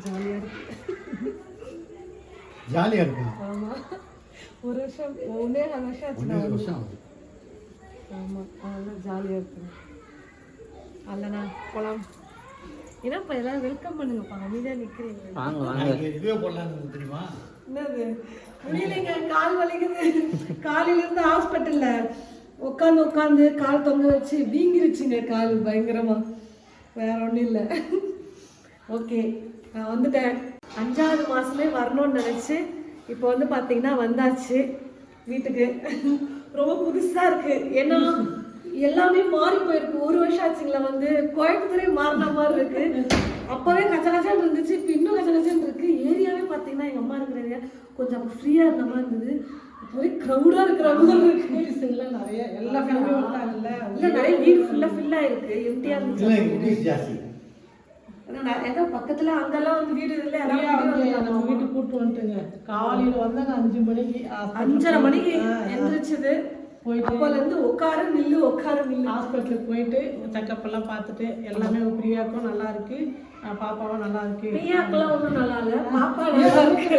ஜாலியாக இருக்கு. ஜாலியாக இருக்கும். ஆமாம், ஒரு வருஷம் 1.5 வருஷம் ஆச்சு. ஆமாம், அதெல்லாம் ஜாலியாக இருக்குங்க. அல்லண்ணா போகலாம். ஏன்னாப்பா எல்லாரும் வெல்கம் பண்ணுங்கப்பா, அமைதியாக நிற்கிறீங்க. இதுவே போடலான்னு தெரியுமா? என்னது முடியலைங்க, கால் வலிக்குது. காலையிலேருந்து ஹாஸ்பிட்டலில் உட்காந்து கால் தொங்க வச்சு வீங்கிருச்சுங்க கால் பயங்கரமா. வேற ஒன்றும் இல்லை. ஓகே, நான் வந்துட்டேன். 5வது மாதமே வரணும்னு நினச்சி இப்போ வந்து பார்த்தீங்கன்னா வந்தாச்சு வீட்டுக்கு. ரொம்ப புதுசாக இருக்குது, ஏன்னா எல்லாமே மாறி போயிருக்கு. 1 வருஷம் ஆச்சுங்களா வந்து கோயம்புத்தூரே மாறின மாதிரி இருக்கு. அப்போவே கச்சகச்சான்னு இருந்துச்சு, இப்போ இன்னும் கச்சகச்சான்னு இருக்கு. ஏரியாவே பார்த்தீங்கன்னா எங்கள் அம்மா இருக்கிற ஏரியா கொஞ்சம் ஃப்ரீயாக இருந்த மாதிரி இருந்தது. ஒரே க்ரௌடாக இருக்கிற மாதிரி இருக்கு. நிறைய எல்லா ஃபேமிலியும் விட்டாங்கல்ல, இல்லை நிறைய வீடு ஃபில்லாக இருக்கு, எம்டியாக இருந்துச்சு. ஏதோ பக்கத்துல அங்கெல்லாம் வந்து வீடு இல்லை. நம்ம வீட்டுக்கு கூப்பிட்டு வந்துட்டுங்க. காலையில வந்தாங்க 5 மணிக்கு, 5:30 மணிக்கு எந்திரிச்சது. போயிட்டு அப்போலேருந்து உட்கார நில்லு ஹாஸ்பிட்டலுக்கு போயிட்டு செக்கப் எல்லாம் பார்த்துட்டு எல்லாமே பிரியாக்கும் நல்லா இருக்கு, பாப்பாவும் நல்லா இருக்கு. பிரியாக்கெல்லாம் ஒன்றும் நல்லா இல்லை, பாப்பா நல்லா இருக்கு.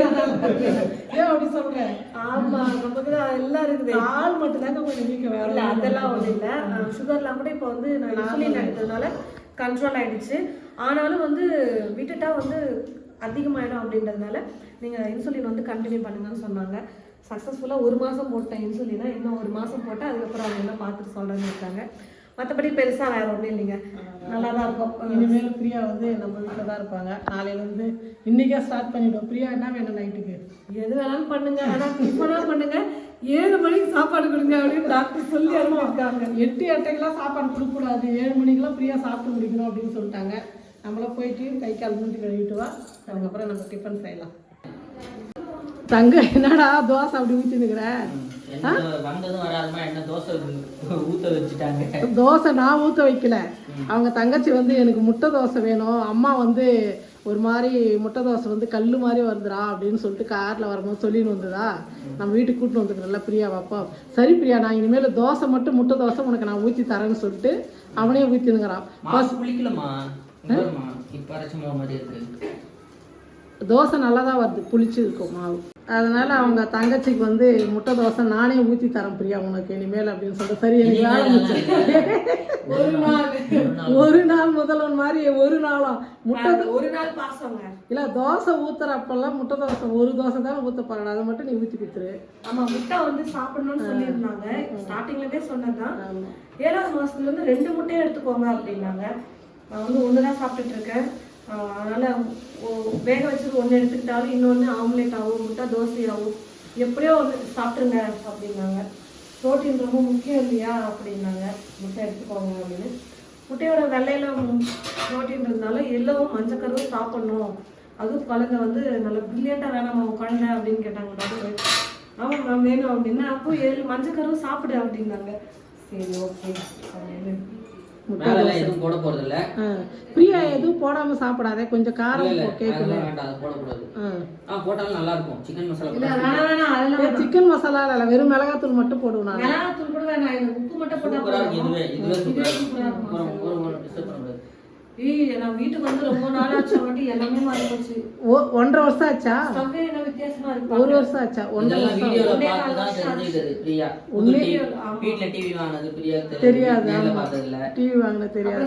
ஏன் அப்படி சொல்றேன்? ஆமா, நமக்கு தான் எல்லாம் இருக்குது. ஆள் மட்டும் தாங்க கொஞ்சம் வீக்க வேற இல்லை, அதெல்லாம் ஒன்றும் இல்லை. சுகர்லாம் கூட இப்போ வந்து நான் இன்சுலின் எடுத்ததுனால கண்ட்ரோல் ஆகிடுச்சு. ஆனாலும் வந்து விட்டுட்டா வந்து அதிகமாகிடும் அப்படின்றதுனால நீங்கள் இன்சுலின் வந்து கண்டினியூ பண்ணுங்கன்னு சொன்னாங்க. சக்ஸஸ்ஃபுல்லாக 1 மாதம் போட்டேன் இன்சுலினா. இன்னும் 1 மாதம் போட்டால் அதுக்கப்புறம் அவங்க என்ன பார்த்துட்டு சொல்கிறேன்னு இருக்காங்க. மற்றபடி பெருசாக வேறு ஒன்றும் இல்லைங்க, நல்லா தான் இருக்கும். இனிமேல் பிரியா வந்து நம்ம வீட்டில் தான் இருப்பாங்க. நாளையிலேருந்து இன்றைக்கே ஸ்டார்ட் பண்ணிவிடும். பிரியா என்ன வேணும் நைட்டுக்கு? எது வேணாலும் பண்ணுங்க, ஆனால் டிஃபனாக பண்ணுங்க. 7 மணிக்கு சாப்பாடு கொடுங்க அப்படின்னு டாக்டர் சொல்லி அனுப்பியிருக்காங்க. 8:30க்கெல்லாம் சாப்பாடு கொடுக்கக்கூடாது, 7 மணிக்கெல்லாம் ஃப்ரீயாக சாப்பிட்டு முடிக்கணும் அப்படின்னு சொல்லிட்டாங்க. நம்மளாம் போயிட்டு கை கால் மூஞ்சி கழுவிட்டு வா, அதுக்கப்புறம் நம்ம டிஃபன் செய்யலாம். தங்க என்னடா தோசை அப்படி ஊற்றினுக்கிற? தோசை நான் ஊற்ற வைக்கல. அவங்க தங்கச்சி வந்து எனக்கு முட்டை தோசை வேணும், அம்மா வந்து ஒரு மாதிரி முட்டை தோசை வந்து கல் மாதிரி வருதுடா அப்படின்னு சொல்லிட்டு காரில் வரும்போது சொல்லின்னு வந்ததா. நம்ம வீட்டுக்கு கூப்பிட்டு வந்துக்கிறோம்ல பிரியா வாப்பா. சரி பிரியா, நான் இனிமேல் தோசை மட்டும் முட்டை தோசை உனக்கு நான் ஊற்றி தரேன்னு சொல்லிட்டு அவனே ஊற்றினுங்கிறான். தோசை நல்லா தான் வருது, புளிச்சு இருக்கும் மாவு. அதனால அவங்க தங்கச்சிக்கு வந்து முட்டை தோசை நானே ஊற்றி தரேன் பிரியா உனக்கு இனிமேல் அப்படின்னு சொல்லிட்டு. சரி, எனக்கு ஒரு நாள் முதல்வன் மாதிரி ஒரு நாளும் முட்டை ஒரு நாள் பாசங்க இல்லை. தோசை ஊத்துற அப்பெல்லாம் முட்டை தோசை ஒரு தோசை தான் ஊற்ற போறேன், அதை மட்டும் நீ ஊற்றி கொடுத்துரு. ஆமா, முட்டை வந்து சாப்பிடணும்னு சொல்லியிருந்தாங்க. ஸ்டார்டிங்லேருந்தே சொன்னதுதான். 7வது மாசத்துலேருந்து 2 முட்டையை எடுத்துக்கோங்க அப்படின்னாங்க. நான் வந்து 1 தான் சாப்பிட்டுட்டு இருக்கேன். அதனால வேக வச்சது 1 எடுத்துக்கிட்டாலும் இன்னொன்று ஆம்லேட் ஆகும், முட்டை தோசை ஆகும், எப்படியோ ஒன்று சாப்பிட்ருங்க அப்படின்னாங்க. ப்ரோட்டீன் ரொம்ப முக்கியம் இல்லையா அப்படின்னாங்க. முட்டை எடுத்துக்கோங்க அப்படின்னு. முட்டையோட வெள்ளையில ப்ரோட்டீன் இருந்தாலும் எல்லோவும் மஞ்சக்கருவும் சாப்பிடணும், அதுவும் குழந்தை வந்து நல்லா பிரில்லியண்டாக வேணாமா குழந்தை அப்படின்னு கேட்டாங்க டாக்டர். ஆமாம் மேம் வேணும் அப்படின்னா. அப்போ 7 மஞ்சக்கருவும் சாப்பிடு அப்படின்னாங்க. சரி ஓகே அப்படின்னு. எதுவும் போட போறது இல்ல பிரியா, எதுவும் போடாம சாப்பிடாதே, கொஞ்சம் காரம் கேட்கல. போட்டாலும் நல்லா இருக்கும். சிக்கன் மசாலா வேணாம், சிக்கன் மசாலா இல்ல, வெறும் மிளகாத்தூள் மட்டும் போடுவேன். மிளகாத்தூள் கூட வேணாம், எனக்கு உப்பு மட்டும் போட்டா. நான் வீட்டுக்கு வந்து ரொம்ப நாள் ஆச்சு, எல்லாமே மாறி போச்சு. 1.5 வருஷம் ஆச்சா? என்ன வித்தியாசமா இருக்கு. 1 வருஷம் ஆச்சா? 1.5 வருஷம். தெரியாது, டிவி வாங்கின தெரியாது.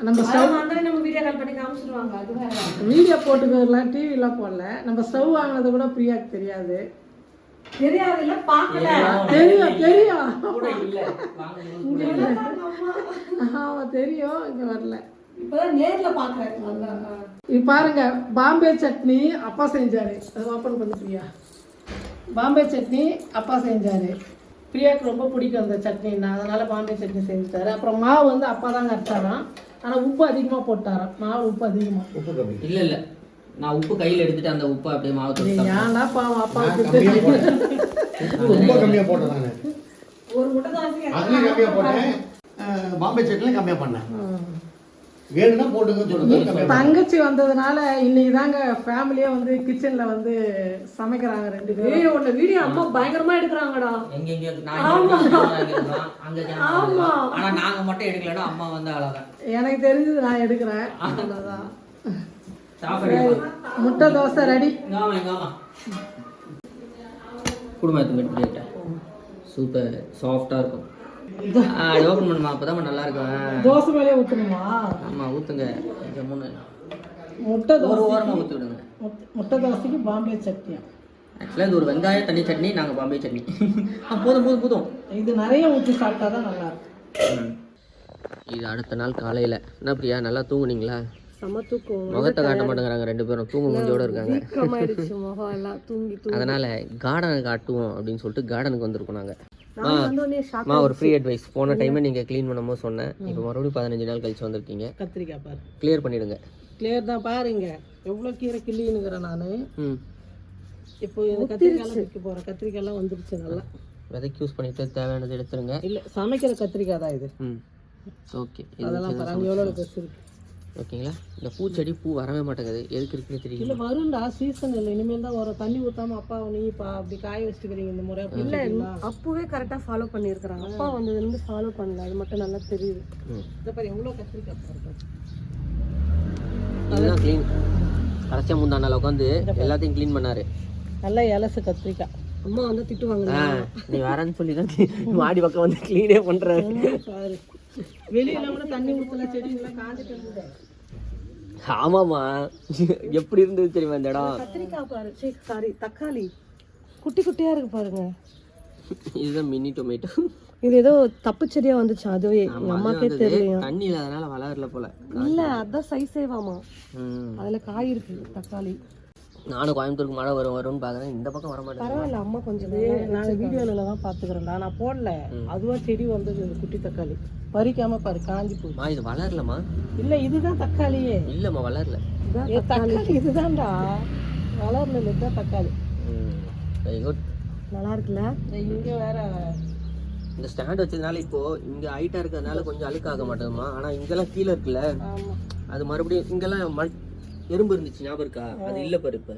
நம்ம வீடியோ கால் பண்ணி காமிச்சிருவாங்க, அது வேற. வீடியோ போட்டுக்கலாம், டிவி எல்லாம் போடல. நம்ம ஸ்டவ் வாங்கினது கூட பிரியாக்கு தெரியாது. தெரியாதுல்ல, பார்க்கல. தெரியும் ஆமா தெரியும், இங்க வரல, இப்பதான் நேர்ல பாக்குறேன். இது பாருங்க, பாம்பே சட்னி அப்பா செஞ்சாரு. அது ஓப்பன் பண்ணு பிரியா. பாம்பே சட்னி அப்பா செஞ்சாரு. பிரியாவுக்கு ரொம்ப பிடிக்கும் அந்த சட்னின்னா, அதனால பாம்பே சட்னி செஞ்சுட்டாரு. அப்புறம் மாவு வந்து அப்பா தாங்க அரைச்சாராம், ஆனா உப்பு அதிகமா போட்டாராம். மாவு உப்பு அதிகமா இல்ல நான் உப்பு கையில எடுத்துட்டு அந்த உப்பு அப்படியே மாவு ஏன்னா பாவம் அப்பா ரொம்ப கம்மியா போட்டேன். ஒரு முட்டை தோசை அதுலயும் கம்மியா போட்டேன், பாம்பே சட்னியும் கம்மியா பண்ணேன். வேணும்னா போட்டுங்க சொல்லுங்க. தங்கச்சி வந்ததுனால இன்னைக்கு தாங்க ஃபேமிலியா வந்து கிச்சன்ல வந்து சமைக்கிறாங்க 2 பேரும். உன்ன வீடியோ அம்மா பயங்கரமா எடுக்கறாங்கடா. எங்க நான் அங்க ஆமா. ஆனா நாங்க மட்டும் எடுக்கலன்னா அம்மா வந்து அழகா. எனக்கு தெரிஞ்சது நான் எடுக்கிறேன். அவ்வளவுதான். சாப்பிடு. முட்டை தோசை ரெடி. இங்காமா குடும்பம் எடுத்து சூப்பர் சாஃப்டா இருக்கும். அது ஓப்பன் பண்ணுமா அப்பதான் நல்லா இருக்கும். தோசை மேலே ஊற்றணுமா? ஆமா ஊத்துங்க. முட்டை ஒரு தோசை ஓரமா ஊற்றி விடுங்க. முட்டை தோசைக்கு பாம்பே சட்னியா? ஆக்சுவலாக இது ஒரு வெங்காய தண்ணி சட்னி, நாங்கள் பாம்பே சட்னி. போதும் இது நிறைய ஊற்றி சாப்பிட்டா தான் நல்லா இருக்கும். இது அடுத்த நாள் காலையில் என்ன பிரியா நல்லா தூங்குனீங்களா? சம தூக்கம். முகத்தை காட்ட மாட்டேங்கிறாங்க 2 பேரும், தூங்கு மூஞ்சோட இருக்காங்க. முகம் எல்லாம் தூங்கி அதனால கார்டனை காட்டுவோம் அப்படின்னு சொல்லிட்டு கார்டனுக்கு வந்திருக்கோம் நாங்கள். நான் ஒரு ஃப்ரீ அட்வைஸ். போன டைமே நீங்கள் க்ளீன் பண்ணும்போது சொன்னேன், இப்போ மறுபடியும் 15 நாள் கழிச்சு வந்திருக்கீங்க. கத்திரிக்காய் பாரு, கிளியர் பண்ணிடுங்க. கிளியர் தான் பாருங்க. எவ்வளோ கீரை கிள்ளினுங்கிறேன் நான். ம் இப்போ இந்த கத்திரிக்காயெல்லாம் வைக்க போகிறேன். கத்திரிக்காயெல்லாம் வந்துருச்சு நல்லா. விதைக்கு யூஸ் பண்ணிட்டு தேவையானது எடுத்துருங்க. இல்லை சமைக்கிற கத்திரிக்காய் தான் இது. ம் ஓகே. அதெல்லாம் பாருங்க எவ்வளோ பெருசு இருக்கு. ஓகேங்களா? இந்த பூச்செடி பூ வரவே மாட்டேங்குது, எதுக்கு இருக்குன்னு தெரியல. இல்லை வரும்டா, சீசன் இல்லை. இனிமேல் தான் வரும். தண்ணி ஊற்றாம அப்பா நீப்பா அப்படி காய வச்சுக்கிறீங்க இந்த முறை. இல்ல அப்பவே கரெக்டா ஃபாலோ பண்ணிருக்காங்க. அப்பா வந்ததுல ஃபாலோ பண்ணல, அது மட்டும் நல்லா தெரியுது. இந்த பாரு எவ்வளோ கத்திரிக்காய் பாருங்க. இதுதான் க்ளீன். கடைசியாக முந்தா நாள் உட்காந்து எல்லாத்தையும் க்ளீன் பண்ணாரு. நல்லா இலசு கத்திரிக்காய். அம்மா வந்து திட்டுவாங்க. நீ வரேன்னு சொல்லி தான் மாடி பக்கம் வந்து க்ளீனே பண்ணுறாரு. பாரு வெளியில கூட தண்ணி ஊற்றல, செடிங்கெல்லாம் காஞ்சிட்டு இருந்தது. ஆமாம்மா எப்படி இருந்தது தெரியுமா இந்த இடம்? கத்திரிக்காய் பாரு, சாரி தக்காளி குட்டி குட்டியா இருக்கு பாருங்க. இதுதான் மினி டொமேட்டோ. இது ஏதோ தப்பு செடியா வந்துச்சு, அதுவே எங்க அம்மாக்கே தெரியலையா. தண்ணி இல்லாதனால வளரல போல. இல்ல அதான் சைஸேவாமா, அதுல காய் இருக்கு தக்காளி. நானும் கோயம்புத்தூருக்கு மழை வரும்னு பாக்குறேன், இந்த பக்கம் வர மாட்டேன். பரவாயில்ல அம்மா கொஞ்சம் நான் வீடியோல தான் பாத்துக்கிறேன்டா, நான் போடல. அதுவா செடி வந்தது இந்த குட்டி தக்காளி. பறிக்காம பாரு காஞ்சி போகுது. இது வளரலமா? இல்ல இதுதான் தக்காளியே. இல்லம்மா வளரல. தக்காளி இதுதான்டா வளரல. இதுதான் தக்காளி. Very good. நல்லா இருக்குல்ல? இங்க வேற இந்த ஸ்டாண்ட் வச்சதுனால இப்போ இங்க ஹைட்டா இருக்கிறதுனால கொஞ்சம் அழுக்காக மாட்டேங்குமா. ஆனா இங்கெல்லாம் கீழே இருக்குல்ல, அது மறுபடியும் இங்கெல்லாம் எறும்பு இருந்துச்சு ஞாபகம் இருக்கா? அது இல்ல பாரு இப்ப.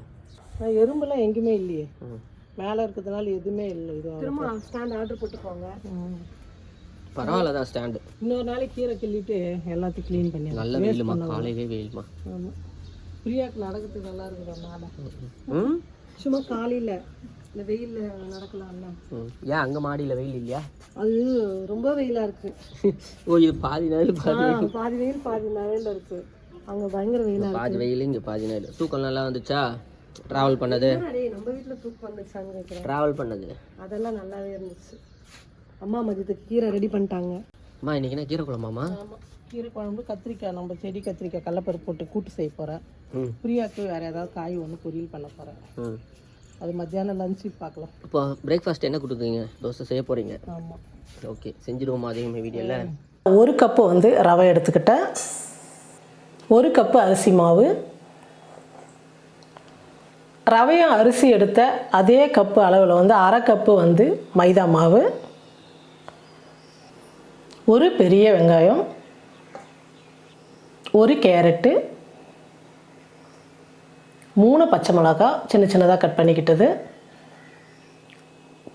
எறும்புலாம் எங்குமே இல்லையே, மேல இருக்கிறதுனால எதுவுமே இல்லை. இது திரும்ப ஸ்டாண்ட் ஆர்டர் போட்டு போங்க. பரவாயில்ல தான் ஸ்டாண்டு. இன்னொரு நாளைக்கு கீரை கிள்ளிட்டு எல்லாத்தையும் க்ளீன் பண்ணி. நல்ல வெயிலுமா, காலையிலே வெயிலுமா. ஆமா பிரியாக்கு நடக்கிறதுக்கு நல்லா இருக்குறதுனால. சும்மா காலையில இந்த வெயில்ல நடக்கலாம்ல. ஏன் அங்க மாடியில வெயில் இல்லையா? அது ரொம்ப வெயிலா இருக்கு. ஓ இது பாதி நாள் பாதி வெயில் பாதி நிழல்ல இருக்கு. அங்க பயங்கர வெயிலா இருக்கு. பாதி வெயில் இங்க பாதி நாள். தூக்கம் நல்லா வந்துச்சா? டிராவல் பண்ணது? நம்ம வீட்டுல தூக்கம் வந்துச்சான்னு கேக்குறேன். டிராவல் பண்ணது அதெல்லாம் நல்லாவே இருந்துச்சு. அம்மா மதியத்துக்கு கீரை ரெடி பண்ணிட்டாங்க. அம்மா இன்னைக்கு என்ன கீரை குழம்பாமா? ஆமா கீரை குழம்பு, கத்திரிக்காய், நம்ம செடி கத்திரிக்காய் கடலைப்பருப்பு போட்டு கூட்டு செய்ய போறேன். பிரியாக்கு வேற ஏதாவது காய் ஒன்று பொரியல் பண்ண போறேன். அது மத்தியானம் லஞ்சு பார்க்கலாம். இப்போ பிரேக்ஃபாஸ்ட் என்ன கொடுக்குறீங்க? தோசை செய்ய போறீங்க? ஆமாம் ஓகே, செஞ்சுடுவோமா அதிகமாக வீடியோவில்? 1 கப்பு வந்து ரவை எடுத்துக்கிட்டேன். 1 கப்பு அரிசி மாவு. ரவையும் அரிசி எடுத்த அதே கப்பு அளவில் வந்து 1/2 கப்பு வந்து மைதா மாவு. 1 பெரிய வெங்காயம், 1 கேரட்டு, 3 பச்சை மிளகாய் சின்ன சின்னதாக கட் பண்ணிக்கிட்டது,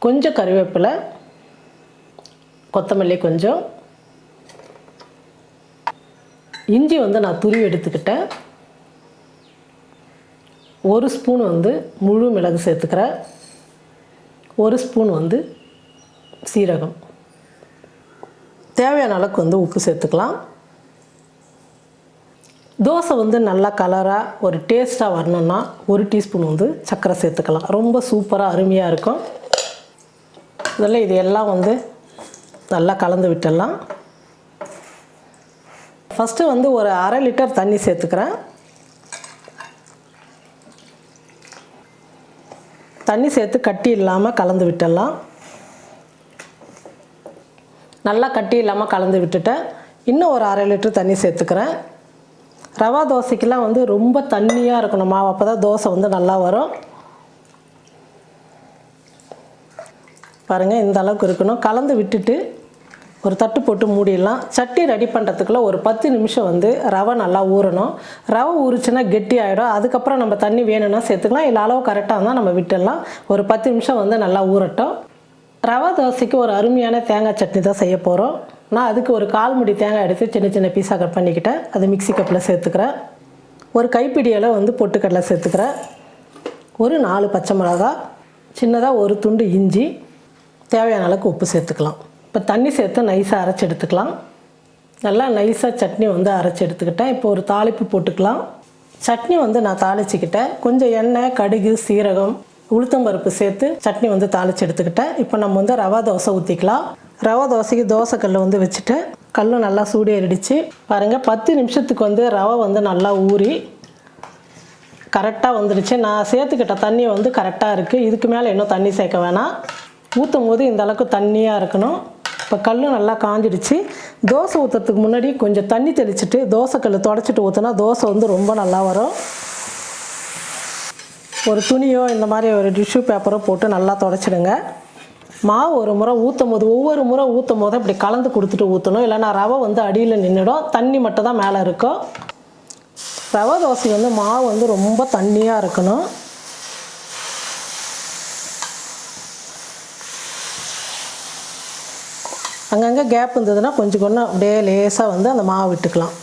கொஞ்சம் கறிவேப்பிலை, கொத்தமல்லி கொஞ்சம், இஞ்சி வந்து நான் துருவி எடுத்துக்கிட்டேன். 1 ஸ்பூன் வந்து முழு மிளகு சேர்த்துக்கிறேன். 1 ஸ்பூன் வந்து சீரகம். தேவையான அளவுக்கு வந்து உப்பு சேர்த்துக்கலாம். தோசை வந்து நல்லா கலராக ஒரு டேஸ்ட்டாக வரணுன்னா 1 டீஸ்பூன் வந்து சர்க்கரை சேர்த்துக்கலாம். ரொம்ப சூப்பராக அருமையாக இருக்கும். இதெல்லாம் இது எல்லாம் வந்து நல்லா கலந்து விட்டுடலாம். ஃபஸ்ட்டு வந்து ஒரு 1/2 லிட்டர் தண்ணி சேர்த்துக்கிறேன். தண்ணி சேர்த்து கட்டி இல்லாமல் கலந்து விட்டுடலாம். நல்லா கட்டி இல்லாமல் கலந்து விட்டுட்டேன். இன்னும் ஒரு 1/2 லிட்டர் தண்ணி சேர்த்துக்கிறேன். ரவா தோசைக்கெல்லாம் வந்து ரொம்ப தண்ணியாக இருக்கணும் மாவு, அப்போ தான் தோசை வந்து நல்லா வரும். பாருங்கள் இந்த அளவுக்கு இருக்கணும். கலந்து விட்டுட்டு ஒரு தட்டு போட்டு மூடிடலாம். சட்னி ரெடி பண்ணுறதுக்குள்ள ஒரு 10 நிமிஷம் வந்து ரவை நல்லா ஊறணும். ரவை ஊறிச்சுன்னா கெட்டி ஆகிடும். அதுக்கப்புறம் நம்ம தண்ணி வேணும்னா சேர்த்துக்கலாம், இல்லை அளவு கரெக்டாக இருந்தால் நம்ம விட்டுடலாம். ஒரு 10 நிமிஷம் வந்து நல்லா ஊறட்டும். ரவை தோசைக்கு ஒரு அருமையான தேங்காய் சட்னி தான் செய்ய போகிறோம். நான் அதுக்கு ஒரு 1/4 முடி தேங்காய் எடுத்து சின்ன சின்ன பீஸாக கட் பண்ணிக்கிட்டேன். அது மிக்ஸி கப்பில் சேர்த்துக்கிறேன். ஒரு கைப்பிடி அளவு வந்து பொட்டுக்கடலை சேர்த்துக்கிறேன். ஒரு 4 பச்சை மிளகாய், சின்னதாக ஒரு துண்டு இஞ்சி, தேவையான அளவுக்கு உப்பு சேர்த்துக்கலாம். இப்போ தண்ணி சேர்த்து நைஸாக அரைச்சி எடுத்துக்கலாம். நல்லா நைஸாக சட்னி வந்து அரைச்சி எடுத்துக்கிட்டேன். இப்போ ஒரு தாளிப்பு போட்டுக்கலாம். சட்னி வந்து நான் தாளிச்சிக்கிட்டேன். கொஞ்சம் எண்ணெய், கடுகு, சீரகம், உளுத்தம்பருப்பு சேர்த்து சட்னி வந்து தாளித்து எடுத்துக்கிட்டேன். இப்போ நம்ம வந்து ரவா தோசை ஊற்றிக்கலாம். ரவா தோசைக்கு தோசை கல் வந்து வச்சுட்டு கல்லும் நல்லா சூடேறிடுச்சு. பாருங்கள், 10 நிமிஷத்துக்கு வந்து ரவை வந்து நல்லா ஊறி கரெக்டாக வந்துடுச்சு. நான் சேர்த்துக்கிட்ட தண்ணி வந்து கரெக்டாக இருக்குது. இதுக்கு மேலே இன்னும் தண்ணி சேர்க்க வேணாம். ஊற்றும் போது இந்த அளவுக்கு தண்ணியாக இருக்கணும். இப்போ கல்லும் நல்லா காஞ்சிடுச்சு. தோசை ஊற்றுறதுக்கு முன்னாடி கொஞ்சம் தண்ணி தெளிச்சுட்டு தோசை கல் தொடச்சிட்டு ஊற்றினா தோசை வந்து ரொம்ப நல்லா வரும். ஒரு துணியோ இந்த மாதிரி ஒரு டிஷ்யூ பேப்பரோ போட்டு நல்லா தொடச்சிடுங்க. மாவு ஒரு முறை ஊற்றும் போது ஒவ்வொரு முறை ஊற்றும் போது இப்படி கலந்து கொடுத்துட்டு ஊற்றணும். இல்லைனா ரவை வந்து அடியில் நின்றுடும், தண்ணி மட்டும் தான் மேலே இருக்கும். ரவை தோசை வந்து மாவு வந்து ரொம்ப தண்ணியாக இருக்கணும். அங்கங்கே கேப் இருந்ததுன்னா கொஞ்சம் கொஞ்சம் அப்படியே லேசாக வந்து அந்த மாவு விட்டுக்கலாம்.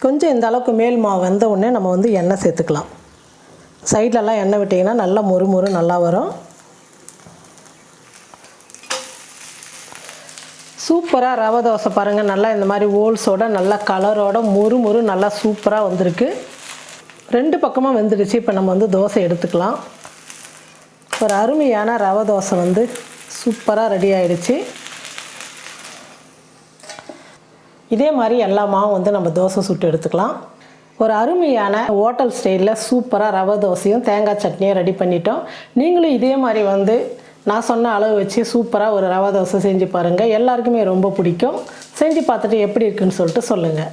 கொஞ்சம் இந்த அளவுக்கு மேல் மாவு வெந்த உடனே நம்ம வந்து எண்ணெய் சேர்த்துக்கலாம். சைட்லலாம் எண்ணெய் விட்டிங்கன்னா நல்லா மொறு நல்லா வரும். சூப்பராக ரவை தோசை பாருங்கள், நல்லா இந்த மாதிரி ஓல்ஸோட நல்லா கலரோட மொறு நல்லா சூப்பராக வந்திருக்கு. 2 பக்கமும் வெந்துடுச்சு. இப்போ நம்ம வந்து தோசை எடுத்துக்கலாம். ஒரு அருமையான ரவை தோசை வந்து சூப்பராக ரெடி ஆகிடுச்சு. இதே மாதிரி எல்லா மாவும் வந்து நம்ம தோசை சுட்டு எடுத்துக்கலாம். ஒரு அருமையான ஹோட்டல் ஸ்டைலில் சூப்பராக ரவை தோசையும் தேங்காய் சட்னியும் ரெடி பண்ணிட்டோம். நீங்களும் இதே மாதிரி வந்து நான் சொன்ன அளவு வச்சு சூப்பராக ஒரு ரவை தோசை செஞ்சு பாருங்கள். எல்லாருக்குமே ரொம்ப பிடிக்கும். செஞ்சு பார்த்துட்டு எப்படி இருக்குன்னு சொல்லிட்டு சொல்லுங்கள்.